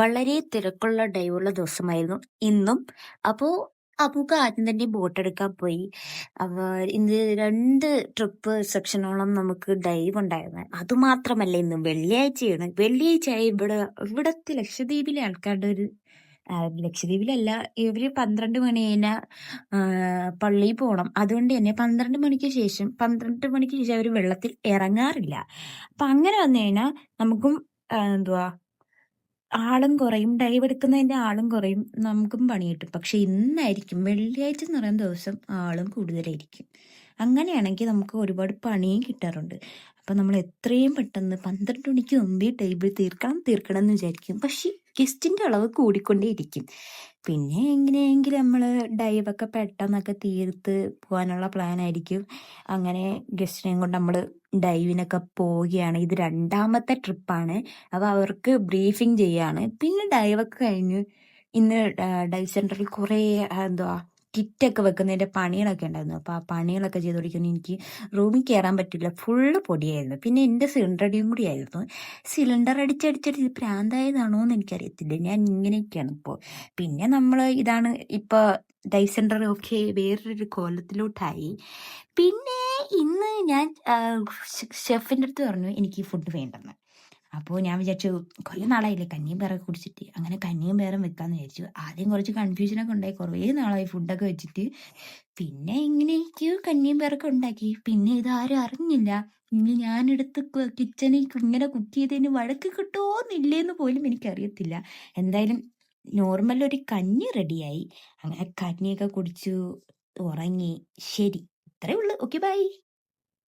വളരെ തിരക്കുള്ള ഡൈവുള്ള ദിവസമായിരുന്നു ഇന്നും. അപ്പോ അപ്പൂക്ക് ആദ്യം തന്നെ ബോട്ടെടുക്കാൻ പോയി. അവ ഇന്ന് 2 ട്രിപ്പ് സെക്ഷനോളം നമുക്ക് ഡൈവ് ഉണ്ടായിരുന്നു. അതുമാത്രമല്ല ഇന്ന് വെള്ളിയാഴ്ചയാണ്. വെള്ളിയാഴ്ചയായി ഇവിടത്തെ ലക്ഷദ്വീപിലെ ആൾക്കാരുടെ ഒരു ലക്ഷദ്വീപിലല്ല, ഇവര് 12 മണി കഴിഞ്ഞാ പള്ളിയിൽ പോണം. അതുകൊണ്ട് തന്നെ 12 മണിക്ക് ശേഷം അവര് വെള്ളത്തിൽ ഇറങ്ങാറില്ല. അപ്പൊ അങ്ങനെ വന്നു കഴിഞ്ഞാൽ നമുക്കും എന്തുവാ ആളും കുറയും, ഡൈവ് എടുക്കുന്നതിന്റെ ആളും കുറയും, നമുക്കും പണി കിട്ടും. പക്ഷെ ഇന്നായിരിക്കും വെള്ളിയാഴ്ച എന്ന് പറയുന്ന ദിവസം ആളും കൂടുതലായിരിക്കും. അങ്ങനെയാണെങ്കിൽ നമുക്ക് ഒരുപാട് പണിയും കിട്ടാറുണ്ട്. അപ്പം നമ്മൾ എത്രയും പെട്ടെന്ന് 12 മണിക്ക് മുമ്പേ ടേബിൾ തീർക്കണം എന്ന് വിചാരിക്കും. പക്ഷെ ഗസ്റ്റിന്റെ അളവ് കൂടിക്കൊണ്ടേയിരിക്കും. പിന്നെ എങ്ങനെയെങ്കിലും നമ്മൾ ഡൈവൊക്കെ പെട്ടെന്നൊക്കെ തീർത്ത് പോകാനുള്ള പ്ലാൻ ആയിരിക്കും. അങ്ങനെ ഗസ്റ്റിനെയും കൊണ്ട് നമ്മൾ ഡൈവിനൊക്കെ പോവുകയാണ്. ഇത് 2ാമത്തെ ട്രിപ്പാണ്. അപ്പോൾ അവർക്ക് ബ്രീഫിങ് ചെയ്യാണ്. പിന്നെ ഡൈവൊക്കെ കഴിഞ്ഞ് ഇന്ന് ഡൈവ് സെന്ററിൽ കുറേ എന്തുവാ കിറ്റൊക്കെ വെക്കുന്നതിന്റെ പണികളൊക്കെ ഉണ്ടായിരുന്നു. അപ്പോൾ ആ പണികളൊക്കെ ചെയ്തുകൊണ്ടിരിക്കുന്നു. എനിക്ക് റൂമിൽ കയറാൻ പറ്റില്ല, ഫുള്ള് പൊടിയായിരുന്നു. പിന്നെ എൻ്റെ സിലിണ്ടർ അടിയും കൂടി ആയിരുന്നു. സിലിണ്ടർ അടിച്ചടിച്ചടിച്ച് പ്രാന്തായതാണോ എന്ന് എനിക്കറിയത്തില്ല. ഞാൻ ഇങ്ങനെയൊക്കെയാണ് ഇപ്പോൾ. പിന്നെ നമ്മൾ ഇതാണ് ഇപ്പോൾ ഡൈവ് സെന്റർ ഒക്കെ വേറൊരു കോലത്തിലോട്ടായി. പിന്നെ ഇന്ന് ഞാൻ ഷെഫിൻ്റെ അടുത്ത് പറഞ്ഞു എനിക്ക് ഈ ഫുഡ് വേണ്ടെന്ന്. അപ്പോൾ ഞാൻ വിചാരിച്ചു കുറേ നാളായില്ലേ കഞ്ഞിയും പേരൊക്കെ കുടിച്ചിട്ട്, അങ്ങനെ കഞ്ഞിയും പേരും വെക്കാമെന്ന് വിചാരിച്ചു. ആദ്യം കുറച്ച് കൺഫ്യൂഷനൊക്കെ ഉണ്ടായി, കുറേ നാളായി ഫുഡൊക്കെ വെച്ചിട്ട്. പിന്നെ എങ്ങനെയൊക്കെയോ കഞ്ഞിയും പേരൊക്കെ ഉണ്ടാക്കി. പിന്നെ ഇതാരും അറിഞ്ഞില്ല. ഇനി ഞാനെടുത്ത് കിച്ചണിൽ ഇങ്ങനെ കുക്ക് ചെയ്തതിന് വഴക്ക് കിട്ടുമോന്നില്ലേന്ന് പോലും എനിക്കറിയത്തില്ല. എന്തായാലും നോർമൽ ഒരു കഞ്ഞി റെഡിയായി. അങ്ങനെ കഞ്ഞിയൊക്കെ കുടിച്ചു, ഉറങ്ങി. ശരി, ഇത്രയേ ഉള്ളൂ. Okay, by.